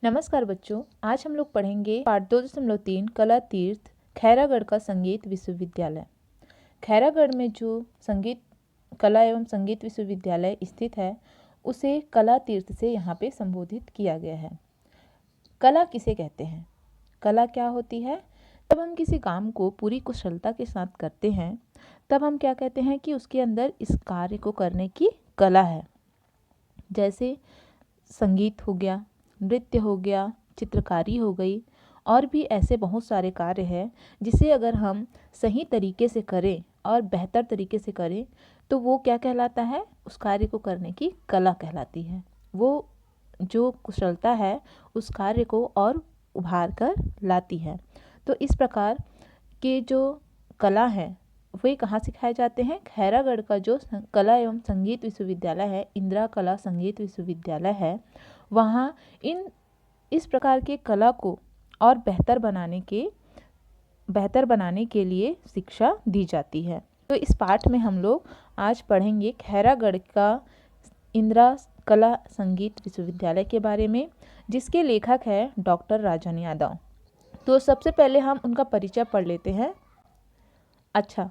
नमस्कार बच्चों, आज हम लोग पढ़ेंगे पाठ 2.3 कला तीर्थ खैरागढ़ का संगीत विश्वविद्यालय। खैरागढ़ में जो संगीत कला एवं संगीत विश्वविद्यालय स्थित है उसे कला तीर्थ से यहाँ पे संबोधित किया गया है। कला किसे कहते हैं? कला क्या होती है? जब हम किसी काम को पूरी कुशलता के साथ करते हैं तब हम क्या कहते हैं कि उसके अंदर इस कार्य को करने की कला है। जैसे संगीत हो गया, नृत्य हो गया, चित्रकारी हो गई और भी ऐसे बहुत सारे कार्य हैं जिसे अगर हम सही तरीके से करें और बेहतर तरीके से करें तो वो क्या कहलाता है? उस कार्य को करने की कला कहलाती है। वो जो कुशलता है उस कार्य को और उभार कर लाती है। तो इस प्रकार के जो कला है वे कहाँ सिखाए जाते हैं? खैरागढ़ का जो कला एवं संगीत विश्वविद्यालय है, इंदिरा कला संगीत विश्वविद्यालय है, वहाँ इस प्रकार के कला को और बेहतर बनाने के लिए शिक्षा दी जाती है। तो इस पाठ में हम लोग आज पढ़ेंगे खैरागढ़ का इंदिरा कला संगीत विश्वविद्यालय के बारे में, जिसके लेखक है डॉक्टर राजन यादव। तो सबसे पहले हम उनका परिचय पढ़ लेते हैं। अच्छा,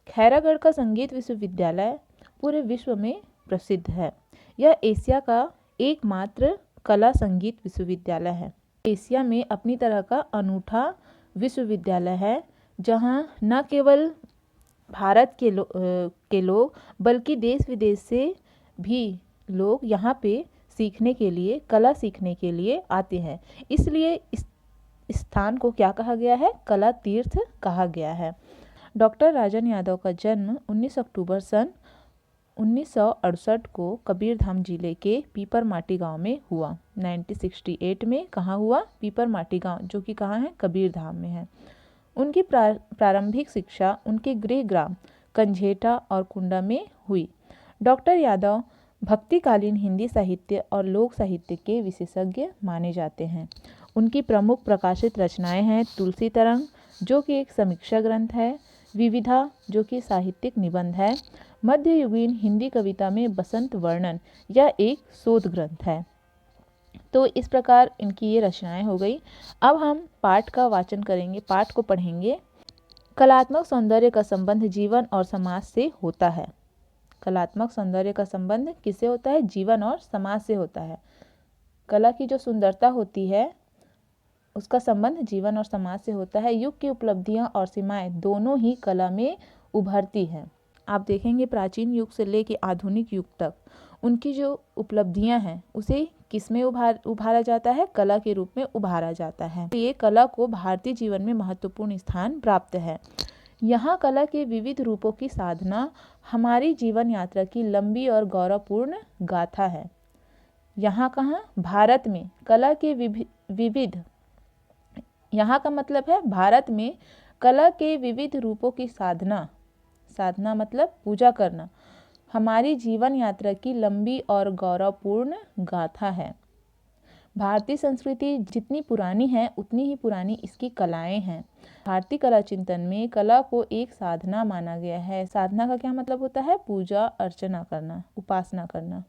खैरागढ़ का संगीत विश्वविद्यालय पूरे विश्व में प्रसिद्ध है। यह एशिया का एकमात्र कला संगीत विश्वविद्यालय है। एशिया में अपनी तरह का अनूठा विश्वविद्यालय है जहां न केवल भारत के लोग बल्कि देश विदेश से भी लोग यहाँ पे सीखने के लिए, कला सीखने के लिए आते हैं। इसलिए इस स्थान को क्या कहा गया है? कला तीर्थ कहा गया है। डॉक्टर राजन यादव का जन्म 19 अक्टूबर सन 1968 को कबीरधाम जिले के पीपरमाटी गांव में हुआ। 1968 में कहाँ हुआ? पीपरमाटी गांव, जो कि कहाँ है? कबीरधाम में है। उनकी प्रारंभिक शिक्षा उनके गृह ग्राम कंझेटा और कुंडा में हुई। डॉक्टर यादव भक्तिकालीन हिंदी साहित्य और लोक साहित्य के विशेषज्ञ माने जाते हैं। उनकी प्रमुख प्रकाशित रचनाएं हैं तुलसी तरंग, जो कि एक समीक्षा ग्रंथ है, विविधा, जो कि साहित्यिक निबंध है, मध्ययुगीन हिंदी कविता में बसंत वर्णन, यह एक शोध ग्रंथ है। तो इस प्रकार इनकी ये रचनाएं हो गई। अब हम पाठ का वाचन करेंगे, पाठ को पढ़ेंगे। कलात्मक सौंदर्य का संबंध जीवन और समाज से होता है। कलात्मक सौंदर्य का संबंध किससे होता है? जीवन और समाज से होता है। कला की जो सुंदरता होती है उसका संबंध जीवन और समाज से होता है। युग की उपलब्धियां और सीमाएं दोनों ही कला में उभरती हैं। आप देखेंगे प्राचीन युग से लेकर आधुनिक युग तक उनकी जो उपलब्धियां हैं उसे किसमें उभारा जाता है? कला के रूप में उभारा जाता है। ये कला को भारतीय जीवन में महत्वपूर्ण स्थान प्राप्त है। यहाँ कला के विविध रूपों की साधना हमारी जीवन यात्रा की लंबी और गौरवपूर्ण गाथा है। यहाँ कहाँ? भारत में कला के विविध, यहाँ का मतलब है भारत में कला के विविध रूपों की साधना मतलब पूजा करना, हमारी जीवन यात्रा की लंबी और गौरवपूर्ण गाथा है। भारतीय संस्कृति जितनी पुरानी है उतनी ही पुरानी इसकी कलाएं हैं। भारतीय कला चिंतन में कला को एक साधना माना गया है। साधना का क्या मतलब होता है? पूजा अर्चना करना, उपासना करना।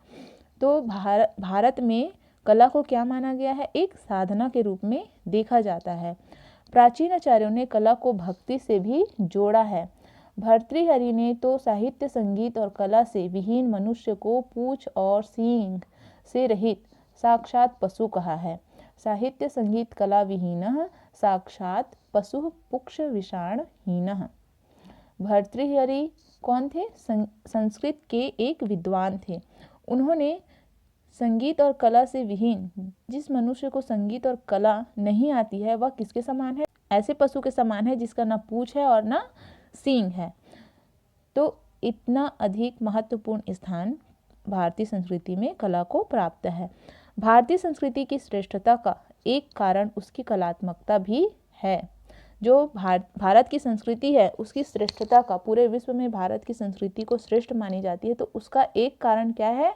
तो भारत में कला को क्या माना गया है? एक साधना के रूप में देखा जाता है। प्राचीन आचार्यों ने कला को भक्ति से भी जोड़ा है। भर्तृहरि ने तो साहित्य, संगीत और कला से विहीन मनुष्य को पूंछ और सींग से रहित साक्षात पशु कहा है। साहित्य संगीत कला विहीनः साक्षात पशु पुक्ष विषाण हीनः। भर्तृहरि कौन थे? संस्कृत के एक विद्वान थे। उन्होंने संगीत और कला से विहीन जिस मनुष्य को संगीत और कला नहीं आती है वह किसके समान है? ऐसे पशु के समान है जिसका ना पूंछ है और ना सींग है। तो इतना अधिक महत्वपूर्ण स्थान भारतीय संस्कृति में कला को प्राप्त है। भारतीय संस्कृति की श्रेष्ठता का एक कारण उसकी कलात्मकता भी है। जो भारत की संस्कृति है उसकी श्रेष्ठता का, पूरे विश्व में भारत की संस्कृति को श्रेष्ठ मानी जाती है, तो उसका एक कारण क्या है?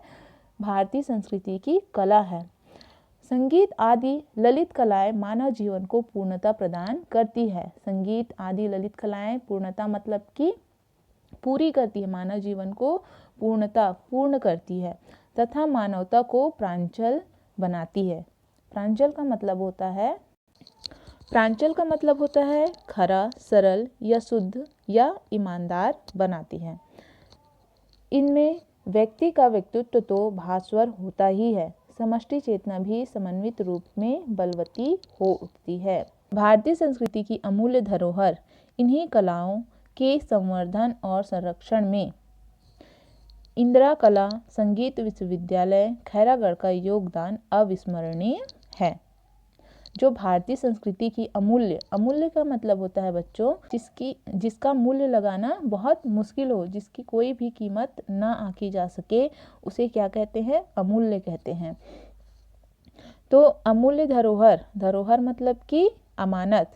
भारतीय संस्कृति की कला है। संगीत आदि ललित कलाएं मानव जीवन को पूर्णता प्रदान करती है। संगीत आदि ललित कलाएं पूर्णता मतलब कि पूरी करती है, मानव जीवन को पूर्ण करती है तथा मानवता को प्रांजल बनाती है। प्रांचल का मतलब होता है खरा, सरल या शुद्ध या ईमानदार बनाती है। इनमें व्यक्ति का व्यक्तित्व तो भास्वर होता ही है, समष्टि चेतना भी समन्वित रूप में बलवती हो उठती है। भारतीय संस्कृति की अमूल्य धरोहर इन्हीं कलाओं के संवर्धन और संरक्षण में इंदिरा कला संगीत विश्वविद्यालय खैरागढ़ का योगदान अविस्मरणीय है। जो भारतीय संस्कृति की अमूल्य का मतलब होता है बच्चों जिसका मूल्य लगाना बहुत मुश्किल हो, जिसकी कोई भी कीमत ना आंकी जा सके, उसे क्या कहते हैं? अमूल्य कहते हैं। तो अमूल्य धरोहर मतलब कि अमानत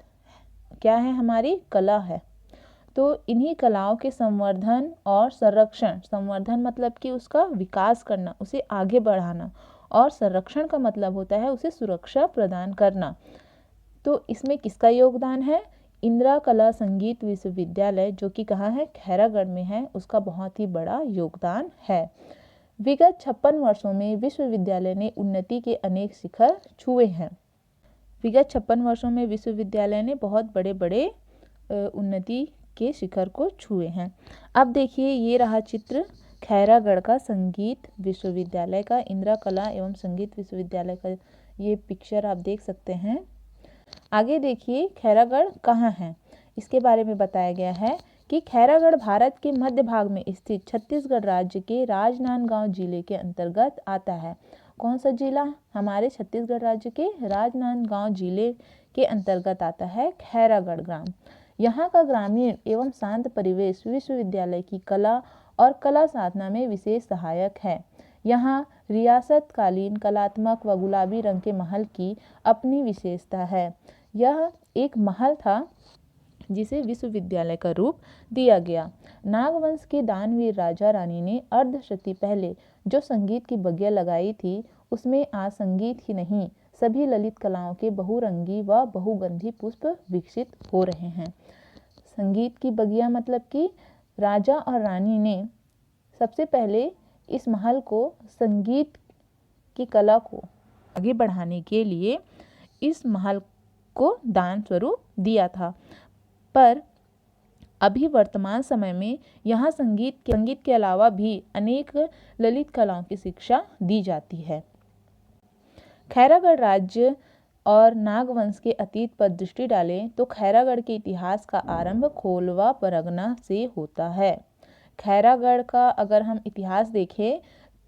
क्या है? हमारी कला है। तो इन्हीं कलाओं के संवर्धन और संवर्धन मतलब कि उसका विकास करना, उसे आगे बढ़ाना, और संरक्षण का मतलब होता है उसे सुरक्षा प्रदान करना। तो इसमें किसका योगदान है? इंदिरा कला संगीत विश्वविद्यालय जो कि कहाँ है? खैरागढ़ में है, उसका बहुत ही बड़ा योगदान है। विगत 56 वर्षों में विश्वविद्यालय ने उन्नति के अनेक शिखर छुए हैं। विगत 56 वर्षों में विश्वविद्यालय ने बहुत बड़े बड़े उन्नति के शिखर को छुए हैं। अब देखिए ये रहा चित्र खैरागढ़ का संगीत विश्वविद्यालय का, इंदिरा कला एवं संगीत विश्वविद्यालय का ये पिक्चर आप देख सकते हैं। आगे देखिए खैरागढ़ कहाँ है, इसके बारे में बताया गया है कि खैरागढ़ भारत के मध्य भाग में स्थित छत्तीसगढ़ राज्य के राजनांदगांव जिले के अंतर्गत आता है। कौन सा जिला? हमारे छत्तीसगढ़ राज्य के राजनांदगांव जिले के अंतर्गत आता है खैरागढ़ ग्राम। यहाँ का ग्रामीण एवं शांत परिवेश विश्वविद्यालय की कला और कला साधना में विशेष सहायक है। यहाँ रियासतकालीन कलात्मक व गुलाबी रंग के महल की अपनी विशेषता है। यह एक महल था जिसे विश्वविद्यालय का रूप दिया गया। नागवंश के दानवीर राजा रानी ने अर्धशती पहले जो संगीत की बगिया लगाई थी, उसमें आज संगीत ही नहीं सभी ललित कलाओं के बहुरंगी व बहुगंधी पुष्प विकसित हो रहे हैं। संगीत की बगिया मतलब कि राजा और रानी ने सबसे पहले इस महल को संगीत की कला को आगे बढ़ाने के लिए इस महल को दान स्वरूप दिया था। पर अभी वर्तमान समय में यहाँ संगीत के अलावा भी अनेक ललित कलाओं की शिक्षा दी जाती है। खैरागढ़ राज्य और नागवंश के अतीत पर दृष्टि डालें तो खैरागढ़ के इतिहास का आरंभ खोलवा परगना से होता है। खैरागढ़ का अगर हम इतिहास देखें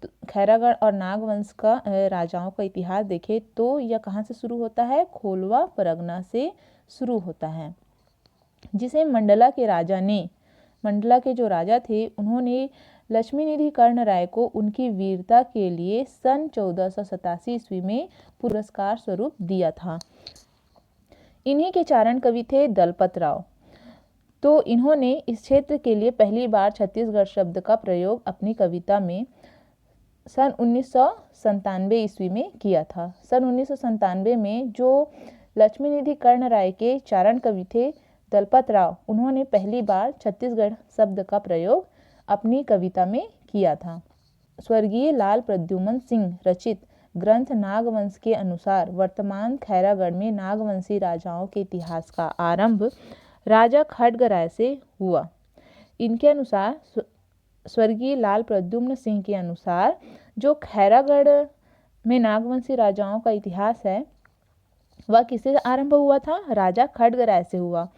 तो खैरागढ़ और नागवंश का राजाओं का इतिहास देखें तो यह कहाँ से शुरू होता है? खोलवा परगना से शुरू होता है, जिसे मंडला के जो राजा थे उन्होंने लक्ष्मीनिधि कर्ण राय को उनकी वीरता के लिए सन 1487 ईस्वी में पुरस्कार स्वरूप दिया था। इन्हीं के चारण कवि थे दलपत राव। तो इन्होंने इस क्षेत्र के लिए पहली बार छत्तीसगढ़ शब्द का प्रयोग अपनी कविता में सन 1997 ईस्वी में किया था। सन 1997 में जो लक्ष्मीनिधि कर्ण राय के चारण कवि थे दलपत राव, उन्होंने पहली बार छत्तीसगढ़ शब्द का प्रयोग अपनी कविता में किया था। स्वर्गीय लाल प्रद्युमन सिंह रचित ग्रंथ नागवंश के अनुसार वर्तमान खैरागढ़ में नागवंशी राजाओं के इतिहास का आरंभ राजा खड्गराय से हुआ। इनके अनुसार स्वर्गीय लाल प्रद्युम्न सिंह के अनुसार जो खैरागढ़ में नागवंशी राजाओं का इतिहास है वह किससे आरंभ हुआ था? राजा खड्गराय से हुआ।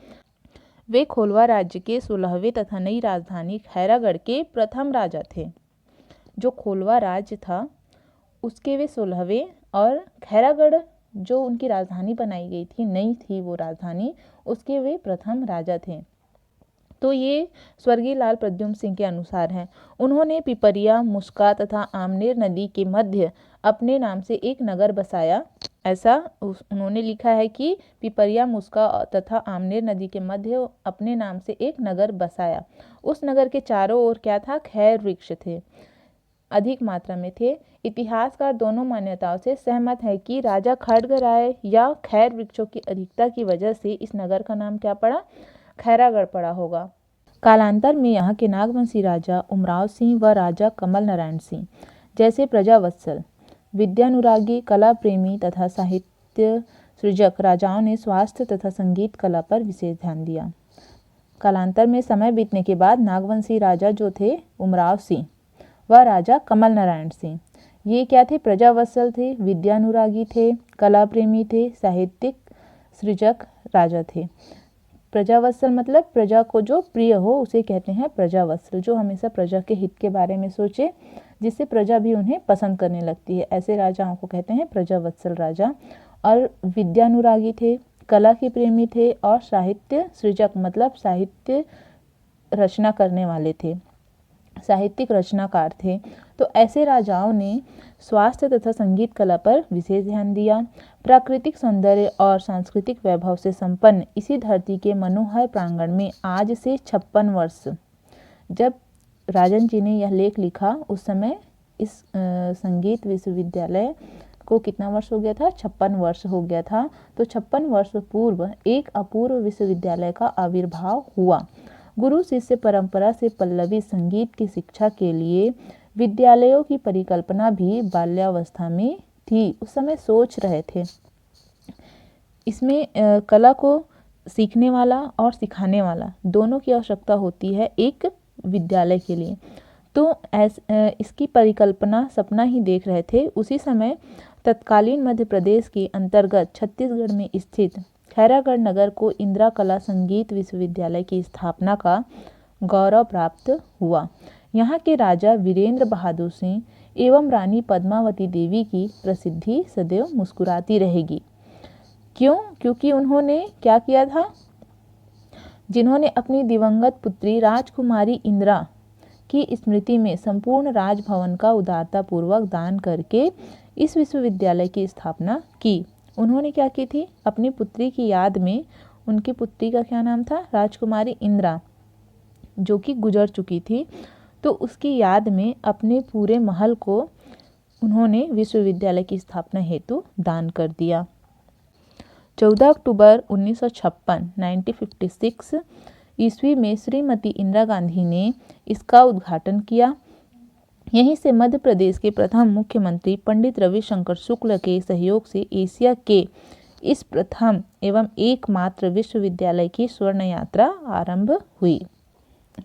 वे खोलवा राज्य के 16वें तथा नई राजधानी खैरागढ़ के प्रथम राजा थे। जो खोलवा राज्य था उसके वे 16वें और खैरागढ़ जो उनकी राजधानी बनाई गई थी, नई थी वो राजधानी, उसके वे प्रथम राजा थे। तो ये स्वर्गीय लाल प्रद्युम्न सिंह के अनुसार है। उन्होंने पिपरिया, मुस्का तथा आमनेर नदी के मध्य अपने नाम से एक नगर बसाया। ऐसा उन्होंने लिखा है कि पिपरिया, मुस्का तथा आमनेर नदी के मध्य अपने नाम से एक नगर बसाया। उस नगर के चारों ओर क्या था? खैर वृक्ष थे, अधिक मात्रा में थे। इतिहासकार दोनों मान्यताओं से सहमत है कि राजा खड्गराय या खैर वृक्षों की अधिकता की वजह से इस नगर का नाम क्या पड़ा? खैरागढ़ पड़ा होगा। कालांतर में यहाँ के नागवंशी राजा उमराव सिंह व राजा कमल नारायण सिंह जैसे प्रजावत्सल विद्यानुरागी, कला प्रेमी तथा साहित्य सृजक राजाओं ने स्वास्थ्य तथा संगीत कला पर विशेष ध्यान दिया। कालांतर में समय बीतने के बाद नागवंशी राजा जो थे उमराव सिंह व राजा कमल नारायण सिंह, ये क्या थे? प्रजावत्सल थे, विद्यानुरागी थे, कला प्रेमी थे, साहित्यिक सृजक राजा थे। प्रजावत्सल मतलब प्रजा को जो प्रिय हो उसे कहते हैं प्रजावत्सल, जो हमेशा प्रजा के हित के बारे में सोचे, जिससे प्रजा भी उन्हें पसंद करने लगती है, ऐसे राजाओं को कहते हैं प्रजावत्सल राजा। और विद्यानुरागी थे, कला के प्रेमी थे और साहित्य सृजक मतलब साहित्य रचना करने वाले थे, साहित्यिक रचनाकार थे। तो ऐसे राजाओं ने स्वास्थ्य तथा संगीत कला पर विशेष ध्यान दिया। प्राकृतिक सौंदर्य और सांस्कृतिक वैभव से संपन्न इसी धरती के मनोहर प्रांगण में आज से 56 वर्ष, जब राजन जी ने यह लेख लिखा उस समय इस संगीत विश्वविद्यालय को कितना वर्ष हो गया था? 56 वर्ष हो गया था। तो 56 वर्ष पूर्व एक अपूर्व विश्वविद्यालय का आविर्भाव हुआ। गुरु शिष्य परंपरा से पल्लवी संगीत की शिक्षा के लिए विद्यालयों की परिकल्पना भी बाल्यावस्था में थी। उस समय सोच रहे थे इसमें कला को सीखने वाला और सिखाने वाला दोनों की आवश्यकता होती है एक विद्यालय के लिए। तो इसकी परिकल्पना सपना ही देख रहे थे। उसी समय तत्कालीन मध्य प्रदेश के अंतर्गत छत्तीसगढ़ में स्थित खैरागढ़ नगर को इंदिरा कला संगीत विश्वविद्यालय की स्थापना का गौरव प्राप्त हुआ। यहाँ के राजा वीरेंद्र बहादुर सिंह एवं रानी पद्मावती देवी की प्रसिद्धि सदैव मुस्कुराती रहेगी। क्यों? क्योंकि उन्होंने क्या किया था? जिन्होंने अपनी दिवंगत पुत्री राजकुमारी इंदिरा की स्मृति में संपूर्ण राजभवन का उदारतापूर्वक दान करके इस विश्वविद्यालय की स्थापना की। उन्होंने क्या की थी? अपनी पुत्री की याद में, उनकी पुत्री का क्या नाम था? राजकुमारी इंदिरा, जो कि गुजर चुकी थी। तो उसकी याद में अपने पूरे महल को उन्होंने विश्वविद्यालय की स्थापना हेतु दान कर दिया। 14 अक्टूबर 1956 ईस्वी में श्रीमती इंदिरा गांधी ने इसका उद्घाटन किया। यहीं से मध्य प्रदेश के प्रथम मुख्यमंत्री पंडित रविशंकर शुक्ल के सहयोग से एशिया के इस प्रथम एवं एकमात्र विश्वविद्यालय की स्वर्ण यात्रा आरंभ हुई।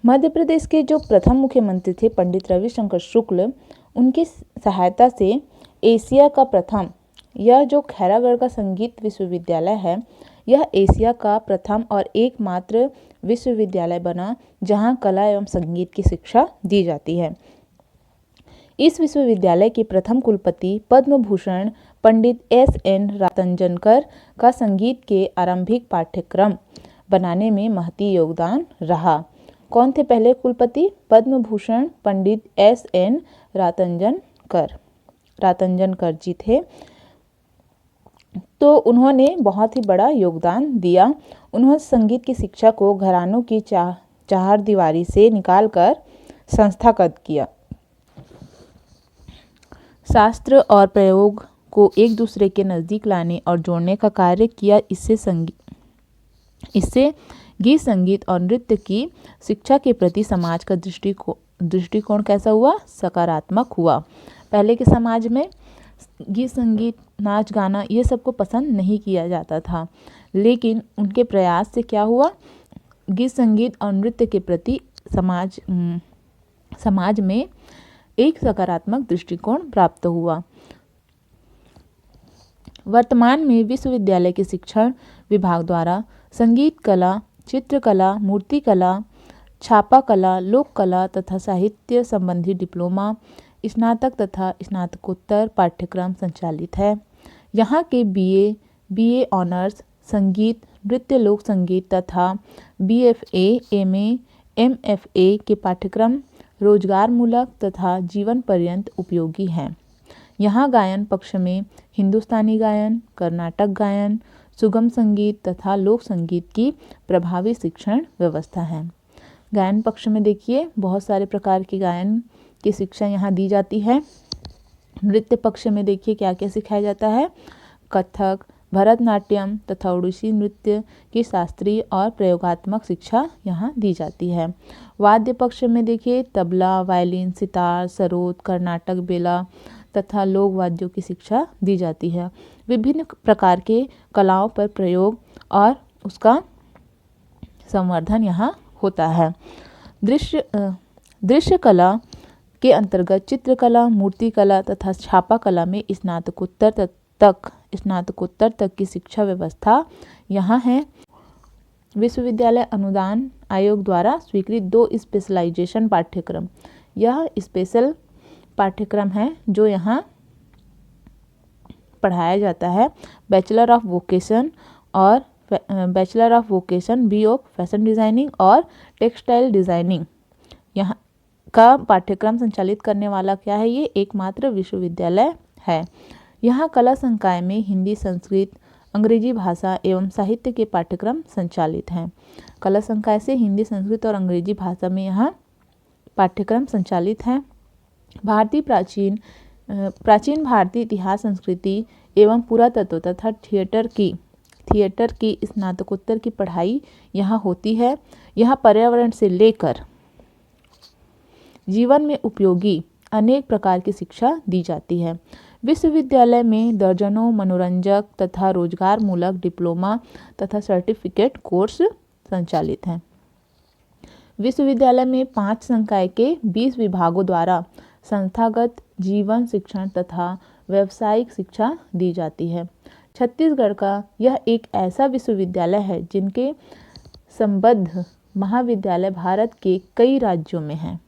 मध्य प्रदेश के जो प्रथम मुख्यमंत्री थे पंडित रविशंकर शुक्ल, उनकी सहायता से एशिया का प्रथम, यह जो खैरागढ़ का संगीत विश्वविद्यालय है, यह एशिया का प्रथम और एकमात्र विश्वविद्यालय बना जहां कला एवं संगीत की शिक्षा दी जाती है। इस विश्वविद्यालय के प्रथम कुलपति पद्म भूषण पंडित S.N. रातंजनकर का संगीत के आरंभिक पाठ्यक्रम बनाने में महती योगदान रहा। कौन थे पहले कुलपति? पद्म भूषण पंडित S.N. रातंजनकर जी थे। तो उन्होंने बहुत ही बड़ा योगदान दिया। उन्होंने संगीत की शिक्षा को घरानों की चारदीवारी से निकालकर संस्थागत किया। शास्त्र और प्रयोग को एक दूसरे के नज़दीक लाने और जोड़ने का कार्य किया। इससे गीत संगीत और नृत्य की शिक्षा के प्रति समाज का दृष्टिकोण कैसा हुआ? सकारात्मक हुआ। पहले के समाज में गीत संगीत, नाच गाना ये सबको पसंद नहीं किया जाता था, लेकिन उनके प्रयास से क्या हुआ? गीत संगीत और नृत्य के प्रति समाज में एक सकारात्मक दृष्टिकोण प्राप्त हुआ। वर्तमान में विश्वविद्यालय के शिक्षण विभाग द्वारा संगीत कला, चित्रकला, मूर्तिकला, छापा कला, लोक कला तथा साहित्य संबंधी डिप्लोमा, स्नातक तथा स्नातकोत्तर पाठ्यक्रम संचालित है। यहाँ के बीए ऑनर्स संगीत, नृत्य, लोक संगीत तथा BFA, MA, MFA के पाठ्यक्रम रोजगारमूलक तथा जीवन पर्यंत उपयोगी हैं। यहाँ गायन पक्ष में हिंदुस्तानी गायन, कर्नाटक गायन, सुगम संगीत तथा लोक संगीत की प्रभावी शिक्षण व्यवस्था है। गायन पक्ष में देखिए बहुत सारे प्रकार के गायन की शिक्षा यहाँ दी जाती है। नृत्य पक्ष में देखिए क्या क्या सिखाया जाता है? कथक, भरतनाट्यम तथा ओडिसी नृत्य की शास्त्रीय और प्रयोगात्मक शिक्षा यहाँ दी जाती है। वाद्य पक्ष में देखिए तबला, वायलिन, सितार, सरोद, कर्नाटक बेला तथा लोक वाद्यों की शिक्षा दी जाती है। विभिन्न प्रकार के कलाओं पर प्रयोग और उसका संवर्धन यहाँ होता है। दृश्य कला के अंतर्गत चित्रकला, मूर्तिकला तथा छापा कला में स्नातकोत्तर तक की शिक्षा व्यवस्था यहाँ है। विश्वविद्यालय अनुदान आयोग द्वारा स्वीकृत 2 स्पेशलाइजेशन पाठ्यक्रम, यह स्पेशल पाठ्यक्रम है जो यहाँ पढ़ाया जाता है। Bachelor of vocation B of fashion designing और टेक्सटाइल डिज़ाइनिंग यहाँ का पाठ्यक्रम संचालित करने वाला क्या है, ये एकमात्र विश्वविद्यालय है। यहाँ कला संकाय में हिंदी, संस्कृत, अंग्रेजी भाषा एवं साहित्य के पाठ्यक्रम संचालित हैं। कला संकाय से हिंदी, संस्कृत और अंग्रेजी भाषा में यहाँ पाठ्यक्रम संचालित हैं। प्राचीन भारतीय इतिहास, संस्कृति एवं पुरातत्व तथा थिएटर की स्नातकोत्तर की पढ़ाई यहाँ होती है। यहाँ पर्यावरण से लेकर जीवन में उपयोगी अनेक प्रकार की शिक्षा दी जाती है। विश्वविद्यालय में दर्जनों मनोरंजक तथा रोजगार मूलक डिप्लोमा तथा सर्टिफिकेट कोर्स संचालित हैं। विश्वविद्यालय में 5 संकाय के 20 विभागों द्वारा संस्थागत जीवन शिक्षण तथा व्यावसायिक शिक्षा दी जाती है। छत्तीसगढ़ का यह एक ऐसा विश्वविद्यालय है जिनके संबद्ध महाविद्यालय भारत के कई राज्यों में हैं।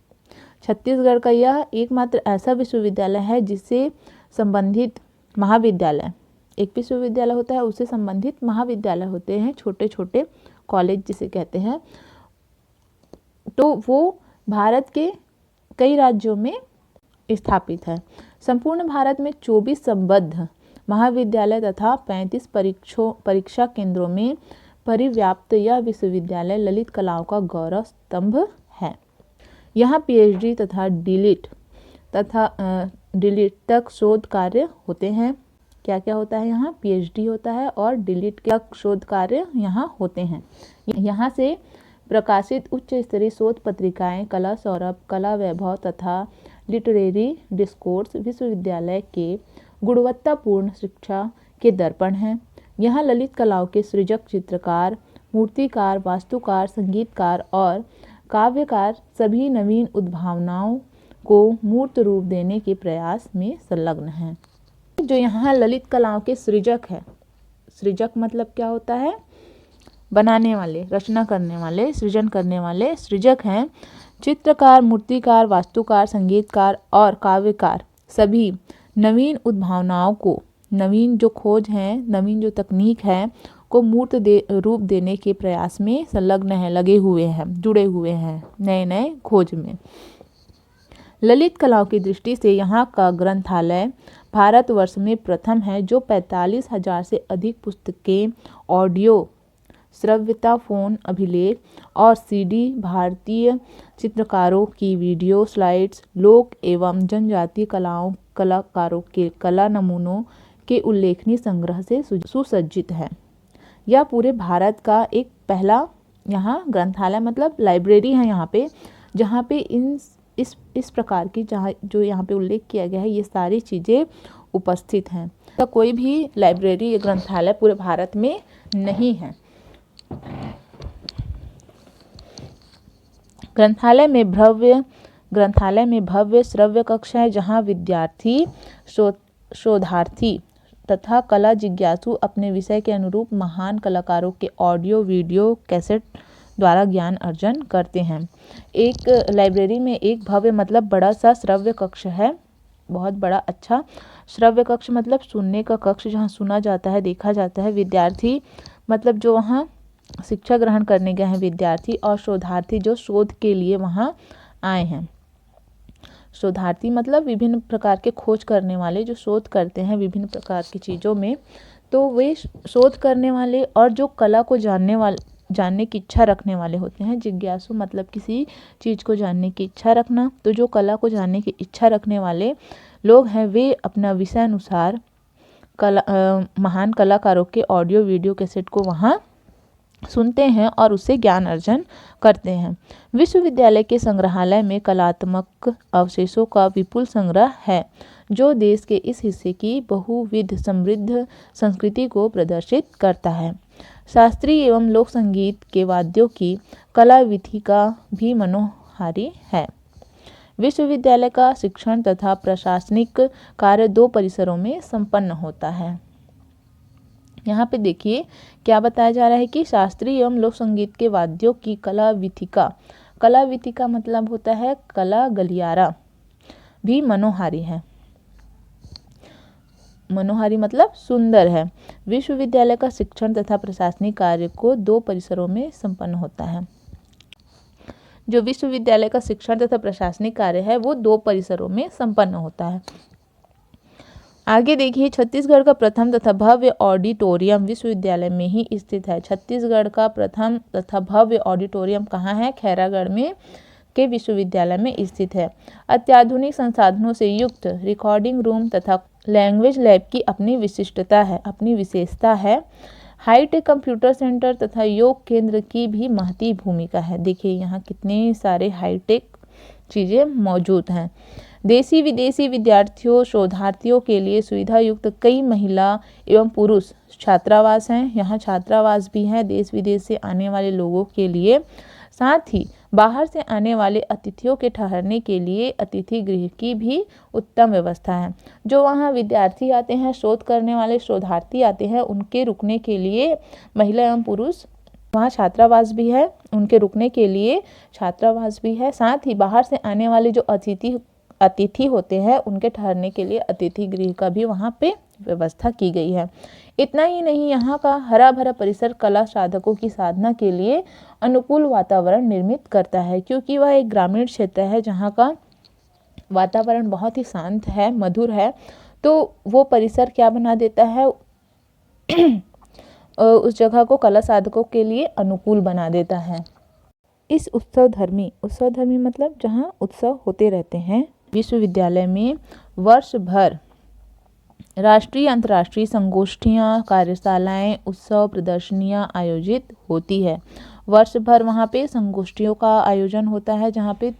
छत्तीसगढ़ का यह एकमात्र ऐसा विश्वविद्यालय है जिससे संबंधित महाविद्यालय, एक विश्वविद्यालय होता है उससे संबंधित महाविद्यालय होते हैं, छोटे छोटे कॉलेज जिसे कहते हैं, तो वो भारत के कई राज्यों में स्थापित है। संपूर्ण भारत में 24 संबद्ध महाविद्यालय तथा 35 परीक्षा केंद्रों में परिव्याप्त यह विश्वविद्यालय ललित कलाओं का गौरव स्तंभ है। यहाँ पीएचडी तथा डीलिट तक शोध कार्य होते हैं। क्या क्या होता है यहाँ? पीएचडी होता है और डीलिट तक शोध कार्य यहाँ होते हैं। यहाँ से प्रकाशित उच्च स्तरीय शोध पत्रिकाएं कला सौरभ, कला वैभव तथा लिटरेरी डिस्कोर्स विश्वविद्यालय के गुणवत्तापूर्ण शिक्षा के दर्पण हैं। यहाँ ललित कलाओं के सृजक, चित्रकार, मूर्तिकार, वास्तुकार, संगीतकार और काव्यकार सभी नवीन उद्भावनाओं को मूर्त रूप देने के प्रयास में संलग्न हैं। जो यहाँ ललित कलाओं के सृजक है, सृजक मतलब क्या होता है? बनाने वाले, रचना करने वाले, सृजन करने वाले सृजक हैं। चित्रकार, मूर्तिकार, वास्तुकार, संगीतकार और काव्यकार सभी नवीन उद्भावनाओं को, नवीन जो खोज हैं, नवीन जो तकनीक है को मूर्त रूप देने के प्रयास में संलग्न है, लगे हुए हैं, जुड़े हुए हैं नए नए खोज में। ललित कलाओं की दृष्टि से यहाँ का ग्रंथालय भारतवर्ष में प्रथम है, जो 45,000 से अधिक पुस्तकें, ऑडियो, श्रव्यता, फोन अभिलेख और सीडी, भारतीय चित्रकारों की वीडियो स्लाइड्स, लोक एवं जनजातीय कलाकारों के कला नमूनों के उल्लेखनीय संग्रह से सुसज्जित है। यह पूरे भारत का एक पहला यहाँ ग्रंथालय मतलब लाइब्रेरी है यहाँ पे, जहाँ पे इस प्रकार की जो यहाँ पे उल्लेख किया गया है ये सारी चीज़ें उपस्थित हैं। तो कोई भी लाइब्रेरी या ग्रंथालय पूरे भारत में नहीं है। ग्रंथालय में भव्य श्रव्य कक्ष है, जहाँ विद्यार्थी, शोधार्थी तथा कला जिज्ञासु अपने विषय के अनुरूप महान कलाकारों के ऑडियो, वीडियो, कैसेट द्वारा ज्ञान अर्जन करते हैं। एक लाइब्रेरी में एक भव्य मतलब बड़ा सा श्रव्य कक्ष है, बहुत बड़ा अच्छा श्रव्य कक्ष मतलब सुनने का कक्ष, जहाँ सुना जाता है, देखा जाता है। विद्यार्थी मतलब जो वहाँ शिक्षा ग्रहण करने गए हैं विद्यार्थी, और शोधार्थी जो शोध के लिए वहाँ आए हैं। शोधार्थी मतलब विभिन्न प्रकार के खोज करने वाले जो शोध करते हैं विभिन्न प्रकार की चीज़ों में, तो वे शोध करने वाले और जो कला को जानने की इच्छा रखने वाले होते हैं। जिज्ञासु मतलब किसी चीज़ को जानने की इच्छा रखना, तो जो कला को जानने की इच्छा रखने वाले लोग हैं वे अपना विषय अनुसार महान कलाकारों के ऑडियो, वीडियो, कैसेट को वहाँ सुनते हैं और उससे ज्ञान अर्जन करते हैं। विश्वविद्यालय के संग्रहालय में कलात्मक अवशेषों का विपुल संग्रह है, जो देश के इस हिस्से की बहुविध समृद्ध संस्कृति को प्रदर्शित करता है। शास्त्रीय एवं लोक संगीत के वाद्यों की कला विधिका भी मनोहारी है। विश्वविद्यालय का शिक्षण तथा प्रशासनिक कार्य 2 परिसरों में संपन्न होता है। यहाँ पे देखिए क्या बताया जा रहा है कि शास्त्रीय एवं लोक संगीत के वाद्यों की कला विधिका मतलब होता है कला गलियारा भी मनोहारी है। मनोहारी मतलब सुंदर है। विश्वविद्यालय का शिक्षण तथा प्रशासनिक कार्य को 2 परिसरों में संपन्न होता है। जो विश्वविद्यालय का शिक्षण तथा प्रशासनिक कार्य है वो 2 परिसरों में संपन्न होता है। आगे देखिए, छत्तीसगढ़ का प्रथम तथा भव्य ऑडिटोरियम विश्वविद्यालय में ही स्थित है। छत्तीसगढ़ का प्रथम तथा भव्य ऑडिटोरियम कहाँ है? खैरागढ़ में के विश्वविद्यालय में स्थित है। अत्याधुनिक संसाधनों से युक्त रिकॉर्डिंग रूम तथा लैंग्वेज लैब की अपनी विशेषता है। हाईटेक कंप्यूटर सेंटर तथा योग केंद्र की भी महती भूमिका है। देखिए यहाँ कितने सारे हाईटेक चीज़ें मौजूद हैं। देशी विदेशी विद्यार्थियों शोधार्थियों के लिए सुविधा युक्त कई महिला एवं पुरुष छात्रावास हैं। यहाँ छात्रावास भी हैं देश विदेश से आने वाले लोगों के लिए। साथ ही बाहर से आने वाले अतिथियों के ठहरने के लिए अतिथि गृह की भी उत्तम व्यवस्था है। जो वहाँ विद्यार्थी आते हैं, शोध करने वाले शोधार्थी आते हैं, उनके रुकने के लिए महिला एवं पुरुष वहाँ छात्रावास भी है, उनके रुकने के लिए छात्रावास भी है। साथ ही बाहर से आने वाले जो अतिथि होते हैं उनके ठहरने के लिए अतिथि गृह का भी वहाँ पे व्यवस्था की गई है। इतना ही नहीं, यहाँ का हरा भरा परिसर कला साधकों की साधना के लिए अनुकूल वातावरण निर्मित करता है, क्योंकि वह एक ग्रामीण क्षेत्र है जहाँ का वातावरण बहुत ही शांत है, मधुर है। तो वो परिसर क्या बना देता है उस जगह को कला साधकों के लिए अनुकूल बना देता है। इस उत्सवधर्मी मतलब जहाँ उत्सव होते रहते हैं, विश्वविद्यालय में वर्ष भर राष्ट्रीय अंतर्राष्ट्रीय संगोष्ठियाँ, कार्यशालाएं, उत्सव, प्रदर्शनियाँ आयोजित होती है। वर्ष भर वहाँ पे संगोष्ठियों का आयोजन होता है जहाँ पे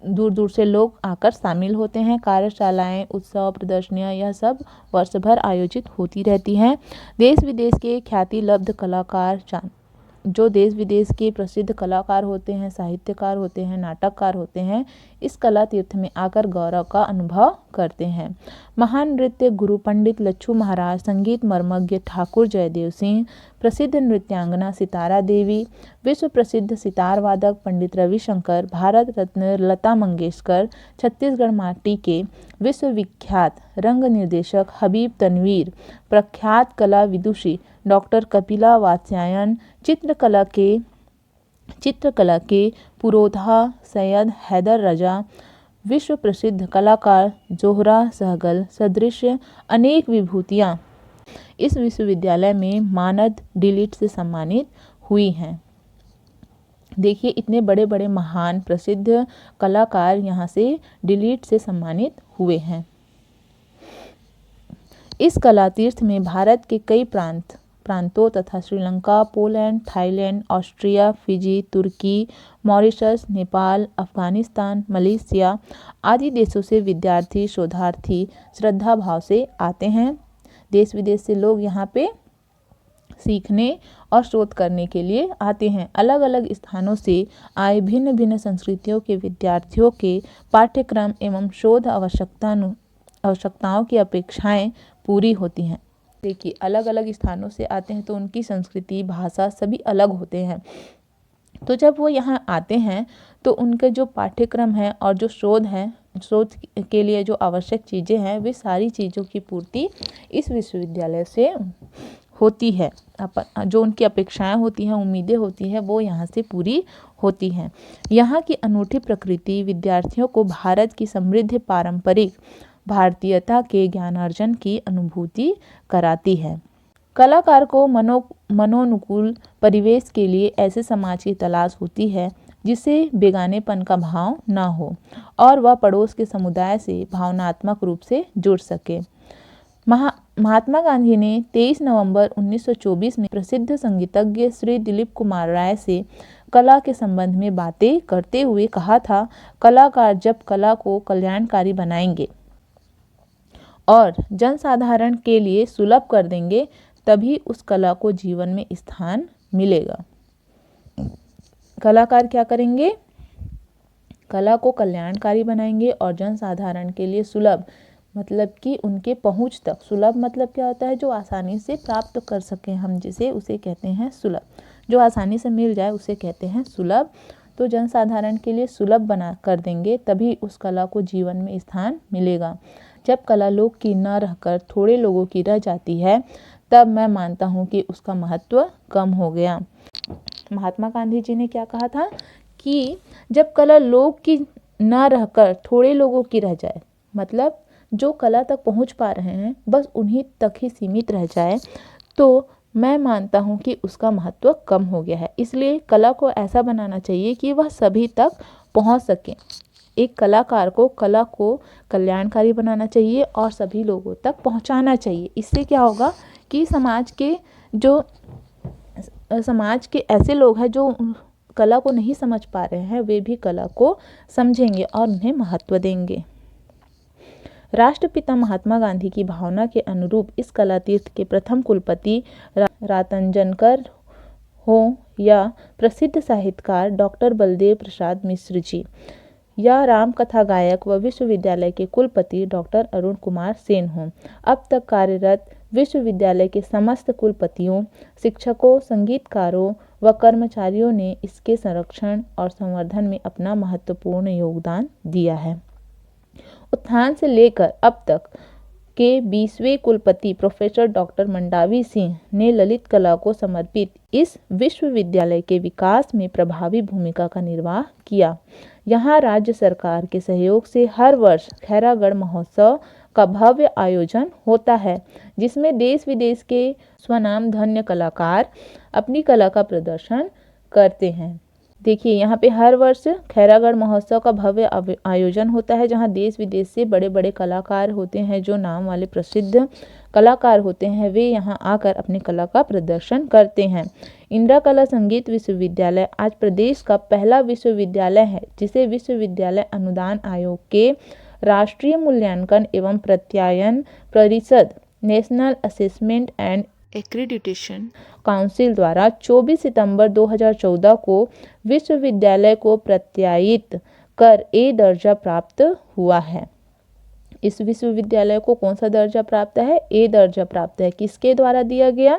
दूर दूर से लोग आकर शामिल होते हैं। कार्यशालाएं, उत्सव, प्रदर्शनियाँ यह सब वर्ष भर आयोजित होती रहती हैं। देश विदेश के ख्याति लब्ध कलाकार जो देश विदेश के प्रसिद्ध कलाकार होते हैं, साहित्यकार होते हैं, नाटककार होते हैं, इस कला तीर्थ में आकर गौरव का अनुभव करते हैं। महान नृत्य गुरु पंडित लच्छू महाराज, संगीत मर्मज्ञ ठाकुर जयदेव सिंह, प्रसिद्ध नृत्यांगना सितारा देवी, विश्व प्रसिद्ध सितार वादक पंडित रविशंकर, भारत रत्न लता मंगेशकर, छत्तीसगढ़ माटी के विश्वविख्यात रंग निर्देशक हबीब तनवीर, प्रख्यात कला विदुषी डॉक्टर कपिला वात्स्यायन, चित्रकला के पुरोधा सैयद हैदर रजा, विश्व प्रसिद्ध कलाकार जोहरा सहगल सदृश अनेक विभूतियाँ इस विश्वविद्यालय में मानद डिलीट से सम्मानित हुई हैं। देखिए इतने बड़े बड़े महान प्रसिद्ध कलाकार यहाँ से डिलीट से सम्मानित हुए हैं। इस कला तीर्थ में भारत के कई प्रांतों तथा Sri Lanka, Poland, Thailand, Austria, Fiji, तुर्की, मॉरिशस, नेपाल, अफगानिस्तान, मलेशिया आदि देशों से विद्यार्थी शोधार्थी श्रद्धा भाव से आते हैं। देश विदेश से लोग यहाँ पे सीखने और शोध करने के लिए आते हैं। अलग अलग स्थानों से आए भिन्न भिन्न संस्कृतियों के विद्यार्थियों के पाठ्यक्रम एवं शोध आवश्यकताओं की अपेक्षाएं पूरी होती हैं। देखिए अलग अलग स्थानों से आते हैं तो उनकी संस्कृति, भाषा सभी अलग होते हैं। तो जब वो यहाँ आते हैं तो उनके जो पाठ्यक्रम है और जो शोध के लिए जो आवश्यक चीज़ें हैं वे सारी चीज़ों की पूर्ति इस विश्वविद्यालय से होती है। जो उनकी अपेक्षाएं होती हैं, उम्मीदें होती हैं, वो यहाँ से पूरी होती हैं। यहाँ की अनूठी प्रकृति विद्यार्थियों को भारत की समृद्ध पारंपरिक भारतीयता के ज्ञानार्जन की अनुभूति कराती है। कलाकार को मनोनुकूल परिवेश के लिए ऐसे समाज की तलाश होती है जिसे बेगानेपन का भाव ना हो और वह पड़ोस के समुदाय से भावनात्मक रूप से जुड़ सके। महात्मा गांधी ने 23 नवंबर 1924 में प्रसिद्ध संगीतज्ञ श्री दिलीप कुमार राय से कला के संबंध में बातें करते हुए कहा था, कलाकार जब कला को कल्याणकारी बनाएंगे और जनसाधारण के लिए सुलभ कर देंगे, तभी उस कला को जीवन में स्थान मिलेगा। कलाकार क्या करेंगे? कला को कल्याणकारी बनाएंगे और जनसाधारण के लिए सुलभ, मतलब कि उनके पहुंच तक, सुलभ मतलब क्या होता है? जो आसानी से प्राप्त कर सकें हम, जिसे उसे कहते हैं सुलभ। जो आसानी से मिल जाए उसे कहते हैं सुलभ। तो जनसाधारण के लिए सुलभ बना कर देंगे, तभी उस कला को जीवन में स्थान मिलेगा। जब कला लोग की न रहकर थोड़े लोगों की रह जाती है, तब मैं मानता हूँ कि उसका महत्व कम हो गया। महात्मा गांधी जी ने क्या कहा था कि जब कला लोग की न रहकर थोड़े लोगों की रह जाए, मतलब जो कला तक पहुंच पा रहे हैं बस उन्हीं तक ही सीमित रह जाए, तो मैं मानता हूं कि उसका महत्व कम हो गया है। इसलिए कला को ऐसा बनाना चाहिए कि वह सभी तक पहुंच सके। एक कलाकार को कला को कल्याणकारी बनाना चाहिए और सभी लोगों तक पहुंचाना चाहिए। इससे क्या होगा कि समाज के ऐसे लोग हैं जो कला को नहीं समझ पा रहे हैं, वे भी कला को समझेंगे और उन्हें महत्व देंगे। राष्ट्रपिता महात्मा गांधी की भावना के अनुरूप इस कला तीर्थ के प्रथम कुलपति रातंजनकर हो या प्रसिद्ध साहित्यकार डॉक्टर बलदेव प्रसाद मिश्र जी, या राम कथा गायक व विश्वविद्यालय के कुलपति डॉक्टर अरुण कुमार सेन हों, अब तक कार्यरत विश्वविद्यालय के समस्त कुलपतियों, शिक्षकों, संगीतकारों व कर्मचारियों ने इसके संरक्षण और संवर्धन में अपना महत्वपूर्ण योगदान दिया है। उत्थान से लेकर अब तक के 20वें कुलपति प्रोफेसर डॉक्टर मंडावी सिंह ने ललित कला को समर्पित इस विश्वविद्यालय के विकास में प्रभावी भूमिका का निर्वाह किया। यहाँ राज्य सरकार के सहयोग से हर वर्ष खैरागढ़ महोत्सव का भव्य आयोजन होता है, जिसमें देश विदेश के स्वनामधन्य कलाकार अपनी कला का प्रदर्शन करते हैं। देखिए, यहाँ पे हर वर्ष खैरागढ़ महोत्सव का भव्य आयोजन होता है, जहाँ देश विदेश से बड़े बड़े कलाकार होते हैं, जो नाम वाले प्रसिद्ध कलाकार होते हैं, वे यहाँ आकर अपनी कला का प्रदर्शन करते हैं। इंदिरा कला संगीत विश्वविद्यालय आज प्रदेश का पहला विश्वविद्यालय है जिसे विश्वविद्यालय अनुदान आयोग के राष्ट्रीय मूल्यांकन एवं प्रत्यायन परिषद, national assessment and accreditation council द्वारा 24 सितंबर 2014 को विश्वविद्यालय को प्रत्यायित कर ए दर्जा प्राप्त हुआ है। इस विश्वविद्यालय को कौन सा दर्जा प्राप्त है? ए दर्जा प्राप्त है। किसके द्वारा दिया गया?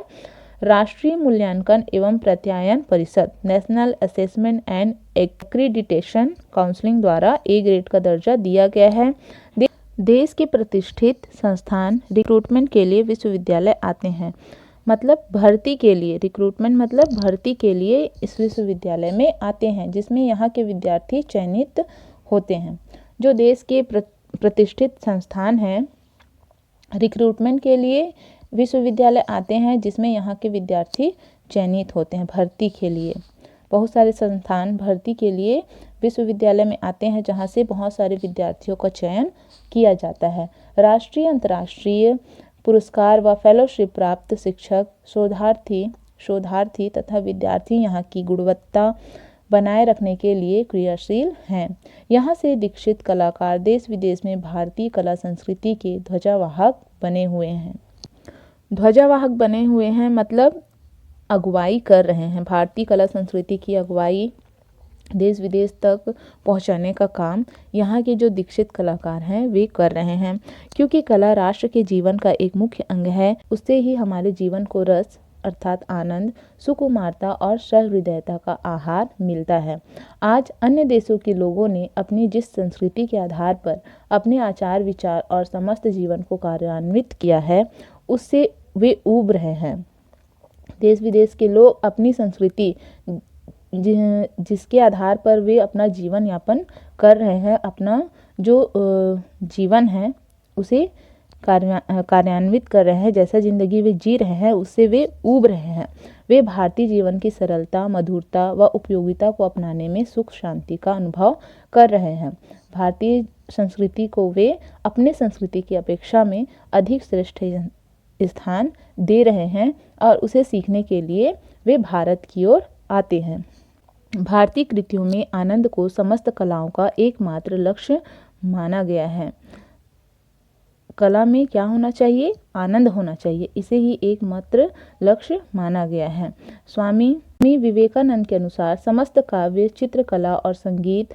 राष्ट्रीय मूल्यांकन एवं प्रत्यायन परिषद, national assessment and accreditation council द्वारा ए ग्रेड का दर्जा दिया गया है। देश के प्रतिष्ठित संस्थान रिक्रूटमेंट के लिए विश्वविद्यालय आते हैं, मतलब भर्ती के लिए, रिक्रूटमेंट मतलब भर्ती के लिए इस विश्वविद्यालय में आते हैं, जिसमें यहाँ के विद्यार्थी चयनित होते हैं। जो देश के प्रतिष्ठित संस्थान हैं, रिक्रूटमेंट के लिए विश्वविद्यालय आते हैं, जिसमें यहाँ के विद्यार्थी चयनित होते हैं भर्ती के लिए। बहुत सारे संस्थान भर्ती के लिए विश्वविद्यालय में आते हैं, जहाँ से बहुत सारे विद्यार्थियों का चयन किया जाता है। राष्ट्रीय, अंतर्राष्ट्रीय पुरस्कार व फेलोशिप प्राप्त शिक्षक, शोधार्थी तथा विद्यार्थी यहाँ की गुणवत्ता बनाए रखने के लिए क्रियाशील हैं। यहाँ से दीक्षित कलाकार देश विदेश में भारतीय कला संस्कृति के ध्वजावाहक बने हुए हैं। ध्वजावाहक बने हुए हैं मतलब अगुवाई कर रहे हैं। भारतीय कला संस्कृति की अगुवाई देश विदेश तक पहुंचाने का काम यहाँ के जो दीक्षित कलाकार हैं वे कर रहे हैं। क्योंकि कला राष्ट्र के जीवन का एक मुख्य अंग है, उससे ही हमारे जीवन को रस अर्थात आनंद, सुकुमारता और सहृदयता का आहार मिलता है। आज अन्य देशों के लोगों ने अपनी जिस संस्कृति के आधार पर अपने आचार विचार और समस्त जीवन को कार्यान्वित किया है, उससे वे ऊब रहे हैं। देश विदेश के लोग अपनी संस्कृति जिसके आधार पर वे अपना जीवन यापन कर रहे हैं, अपना जो जीवन है उसे कार्यान्वित कर रहे हैं, जैसा जिंदगी वे जी रहे हैं उससे वे ऊब रहे हैं। वे भारतीय जीवन की सरलता, मधुरता व उपयोगिता को अपनाने में सुख शांति का अनुभव कर रहे हैं। भारतीय संस्कृति को वे अपने संस्कृति की अपेक्षा में अधिक श्रेष्ठ स्थान दे रहे हैं और उसे सीखने के लिए वे भारत की ओर आते हैं। भारतीय कृतियों में आनंद को समस्त कलाओं का एकमात्र लक्ष्य माना गया है। कला में क्या होना चाहिए? आनंद होना चाहिए। इसे ही एकमात्र लक्ष्य माना गया है। स्वामी विवेकानंद के अनुसार समस्त काव्य, चित्रकला और संगीत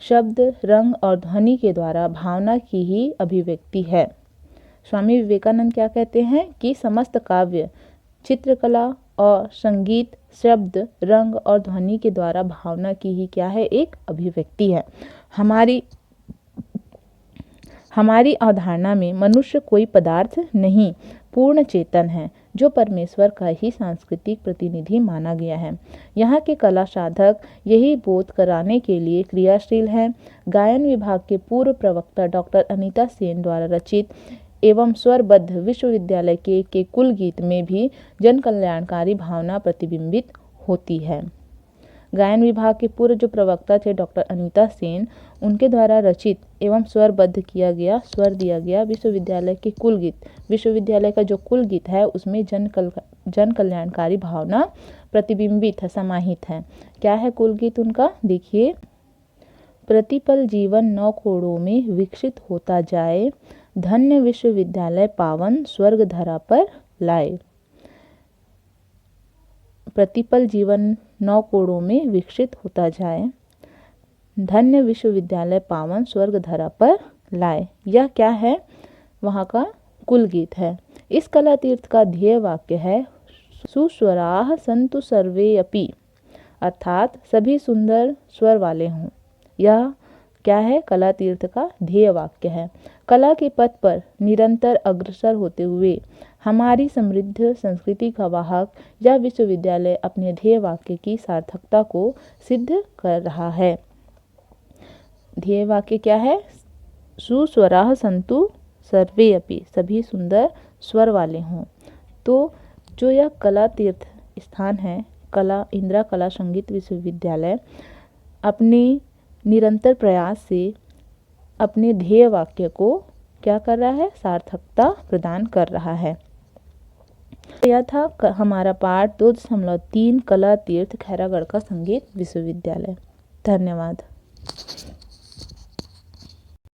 शब्द, रंग और ध्वनि के द्वारा भावना की ही अभिव्यक्ति है। स्वामी विवेकानंद क्या कहते हैं कि समस्त काव्य, चित्रकला और संगीत शब्द, रंग और ध्वनि के द्वारा भावना की ही क्या है? एक अभिव्यक्ति है। हमारी अवधारणा में मनुष्य कोई पदार्थ नहीं, पूर्ण चेतन है, जो परमेश्वर का ही सांस्कृतिक प्रतिनिधि माना गया है। यहाँ के कला साधक यही बोध कराने के लिए क्रियाशील हैं। गायन विभाग के पूर्व प्रवक्ता डॉक्टर अनीता सेन द्वारा रचित एवं स्वरबद्ध विश्वविद्यालय के कुल गीत में भी जन कल्याणकारी भावना प्रतिबिंबित होती है। गायन विभाग के पूर्व जो प्रवक्ता थे डॉक्टर अनीता सेन, उनके द्वारा रचित एवं स्वरबद्ध किया गया, स्वर दिया गया विश्वविद्यालय के कुल गीत, विश्वविद्यालय का जो कुल गीत है उसमें जन कल्याणकारी भावना प्रतिबिंबित है, समाहित है। क्या है कुल गीत उनका? देखिए, प्रतिपल जीवन 9 कोणों में विकसित होता जाए, धन्य विश्वविद्यालय पावन स्वर्ग धरा पर लाए। प्रतिपल जीवन 9 कोणों में विकसित होता जाए, धन्य विश्वविद्यालय पावन स्वर्ग धरा पर लाए। यह क्या है? वहाँ का कुल गीत है। इस कला तीर्थ का ध्येय वाक्य है सुस्वराः सन्तु सर्वे अपि, अर्थात सभी सुंदर स्वर वाले हों। यह क्या है? कला तीर्थ का ध्येय वाक्य है। कला के पथ पर निरंतर अग्रसर होते हुए हमारी समृद्ध संस्कृति का वाहक यह विश्वविद्यालय अपने ध्येय वाक्य की सार्थकता को सिद्ध कर रहा है। ध्येय वाक्य क्या है? सुस्वराः सन्तु सर्वे अपि, सभी सुंदर स्वर वाले हों। तो जो यह कला तीर्थ स्थान है, इंदिरा कला संगीत विश्वविद्यालय, अपने निरंतर प्रयास से अपने ध्येय वाक्य को क्या कर रहा है? सार्थकता प्रदान कर रहा है। यह था हमारा पाठ 2.3 कला तीर्थ खैरागढ़ का संगीत विश्वविद्यालय। धन्यवाद।